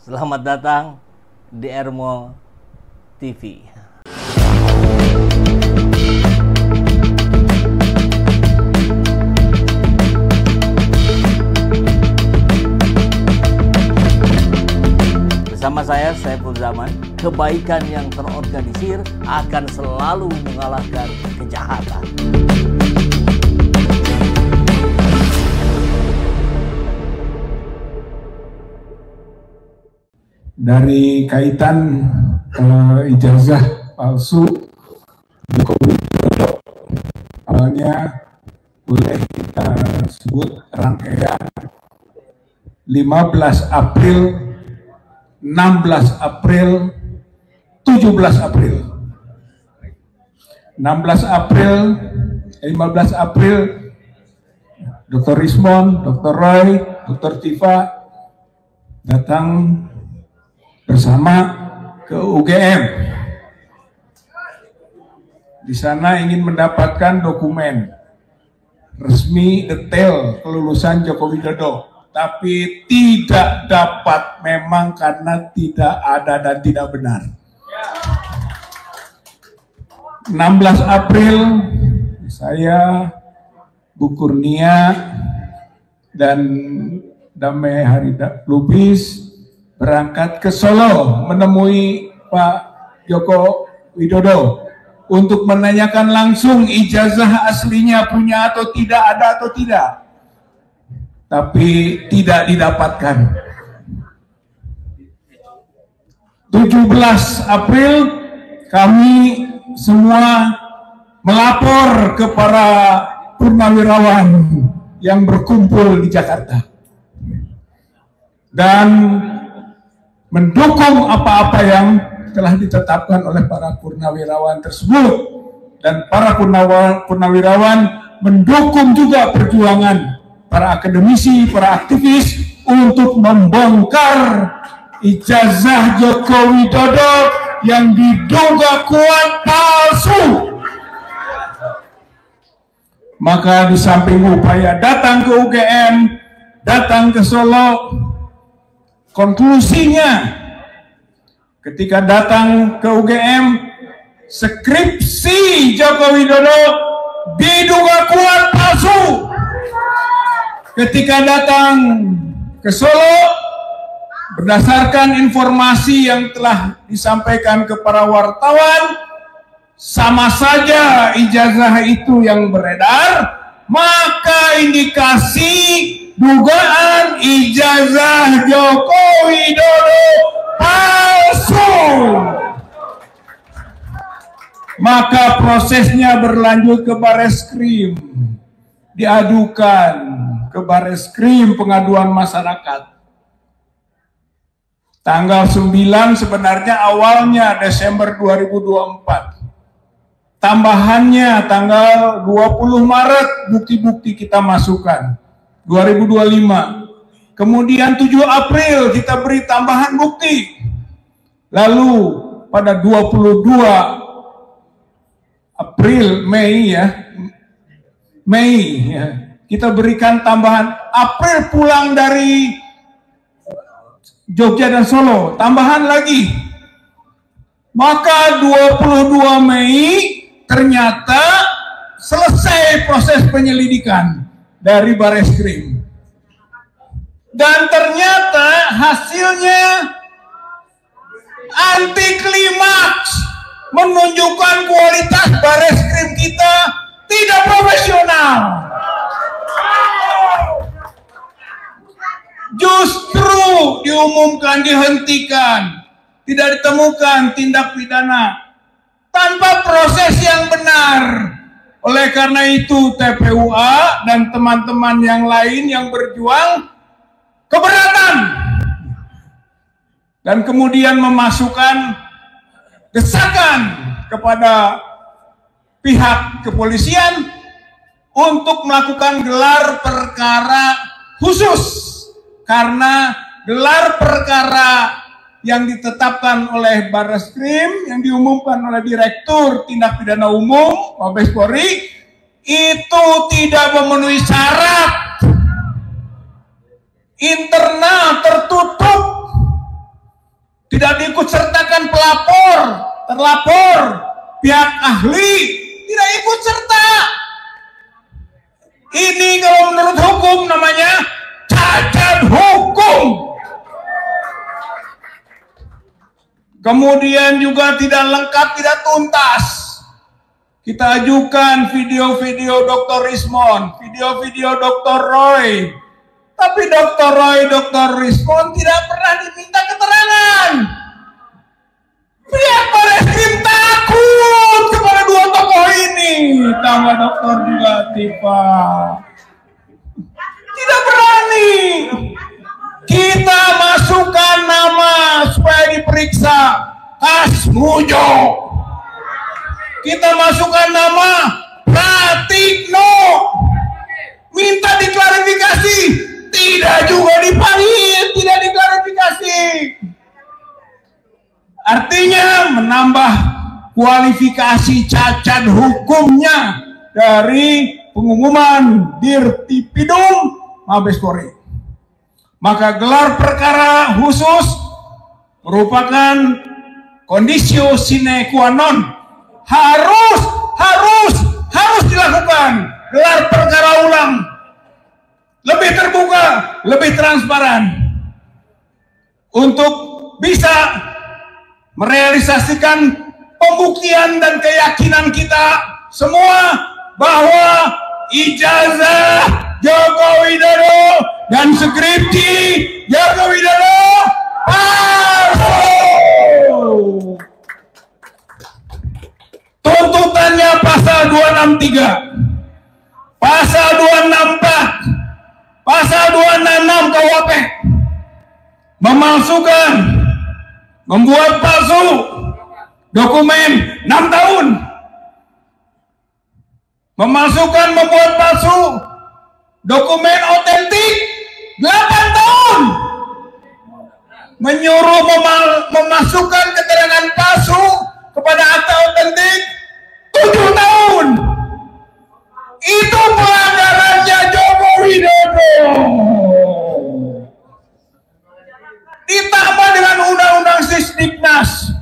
Selamat datang di Ermo TV. Bersama saya, Saiful Zaman, kebaikan yang terorganisir akan selalu mengalahkan kejahatan. Dari kaitan ijazah palsu Jokowi Widodo, awalnya boleh kita sebut rangkaian 15 April, 16 April, 17 April. 16 April, 15 April, Dr. Rismon, Dr. Roy, Dr. Tifa datang bersama ke UGM. Di sana ingin mendapatkan dokumen resmi detail kelulusan Joko Widodo, tapi tidak dapat memang karena tidak ada dan tidak benar. 16 April saya, Bu Kurnia dan Damai Harida Lubis berangkat ke Solo menemui Pak Joko Widodo untuk menanyakan langsung ijazah aslinya punya atau tidak, ada atau tidak. Tapi tidak didapatkan. 17 April kami semua melapor ke para purnawirawan yang berkumpul di Jakarta dan mendukung apa-apa yang telah ditetapkan oleh para purnawirawan tersebut, dan para purnawirawan mendukung juga perjuangan para akademisi, para aktivis untuk membongkar ijazah Joko Widodo yang diduga kuat palsu. Maka di samping upaya datang ke UGM, datang ke Solo, konklusinya ketika datang ke UGM, skripsi Joko Widodo diduga kuat palsu. Ketika datang ke Solo, berdasarkan informasi yang telah disampaikan ke para wartawan, sama saja ijazah itu yang beredar, maka indikasi dugaan ijazah Joko Widodo palsu. Maka prosesnya berlanjut ke Bareskrim, diadukan ke Bareskrim pengaduan masyarakat. Tanggal 9 sebenarnya awalnya Desember 2024. Tambahannya tanggal 20 Maret bukti-bukti kita masukkan 2025. Kemudian 7 April kita beri tambahan bukti. Lalu pada 22 April, Mei kita berikan tambahan. April pulang dari Jogja dan Solo, tambahan lagi. Maka 22 Mei ternyata selesai proses penyelidikan dari Bareskrim. Dan ternyata hasilnya anti klimaks, menunjukkan kualitas Bareskrim kita tidak profesional. Justru diumumkan dihentikan, tidak ditemukan tindak pidana tanpa proses yang benar. Oleh karena itu TPUA dan teman-teman yang lain yang berjuang keberatan dan kemudian memasukkan desakan kepada pihak kepolisian untuk melakukan gelar perkara khusus, karena gelar perkara yang ditetapkan oleh Bareskrim, yang diumumkan oleh Direktur Tindak Pidana Umum Mabes Polri, itu tidak memenuhi syarat, internal tertutup, tidak diikut sertakan pelapor, terlapor, pihak ahli, tidak ikut serta. Ini kalau menurut hukum namanya cacat hukum. Kemudian juga tidak lengkap, tidak tuntas. Kita ajukan video-video Dr. Rismond, video-video Dr. Roy. Tapi Dr. Roy, Dr. Rismond tidak pernah diminta keterangan. Pihak Bareskrim takut kepada dua tokoh ini. Tambah dokter juga tiba. Tidak berani. Kita masukkan nama supaya diperiksa. Hasmujo. Kita masukkan nama Pratikno. Minta diklarifikasi. Tidak juga dipanggil, tidak diklarifikasi. Artinya menambah kualifikasi cacat hukumnya dari pengumuman Dirtipidum Mabes Polri. Maka gelar perkara khusus merupakan kondisio sine qua non, harus dilakukan gelar perkara ulang, lebih terbuka, lebih transparan untuk bisa merealisasikan pembuktian dan keyakinan kita semua bahwa ijazah Joko Widodo dan skripsi Joko Widodo palsu. Tuntutannya pasal 263, pasal 264, pasal 266 KUHP. Memalsukan, membuat palsu dokumen 6 tahun. Memalsukan, membuat palsu dokumen otentik 8 tahun. Menyuruh memasukkan keterangan palsu kepada akta otentik 7 tahun. Itu pelanggarannya Joko Widodo. Ditambah dengan undang-undang Sisdiknas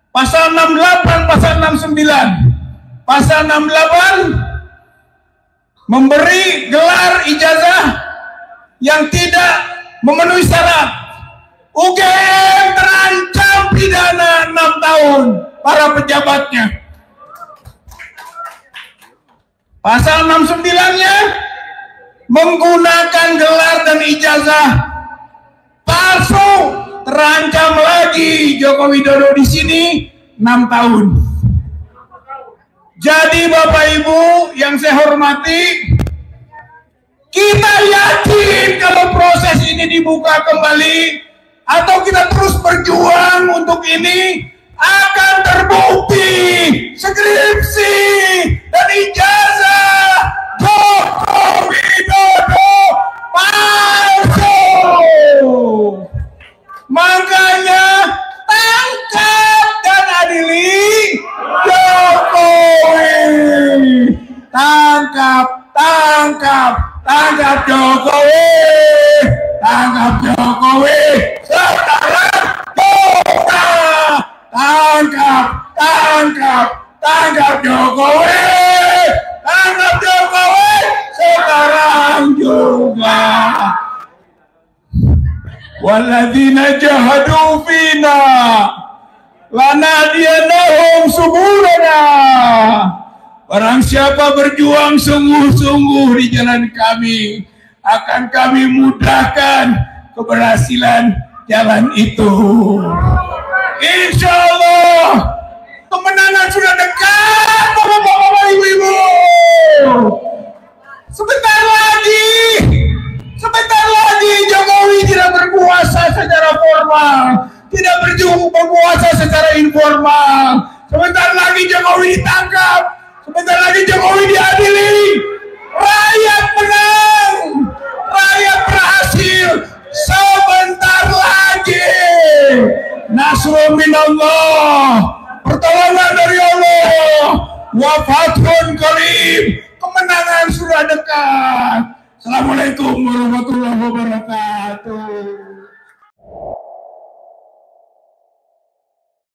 pasal 68, pasal 69. Pasal 68 memberi gelar ijazah yang tidak memenuhi syarat. UGM terancam pidana 6 tahun para pejabatnya. Pasal 69-nya menggunakan gelar dan ijazah palsu, terancam lagi Joko Widodo di sini 6 tahun. Jadi Bapak Ibu yang saya hormati, kita yakin kalau proses ini dibuka kembali atau kita terus berjuang untuk ini akan terbukti skripsi dan ijazah Joko Widodo palsu. Makanya tangkap dan adili Jokowi. Tangkap Jokowi. Tangkap Jokowi. Sekarang juga. Tangkap Jokowi. Tangkap Jokowi. Sekarang juga. Walladzina jahadu fina lanahdiyanahum subulana. Barang siapa berjuang sungguh-sungguh di jalan kami, akan kami mudahkan keberhasilan jalan itu. Insya Allah kemenangan sudah dekat, Bapak-bapak, Ibu-ibu. Sebentar lagi Jokowi tidak berkuasa secara formal, tidak berkuasa secara informal. Sebentar lagi Jokowi ditangkap, sebentar lagi Jokowi diadili. Rakyat menang, rakyat berhasil. Sebentar lagi nasrun minallah, pertolongan dari Allah, wa fathun qarib, kemenangan sudah dekat. Assalamualaikum warahmatullahi wabarakatuh.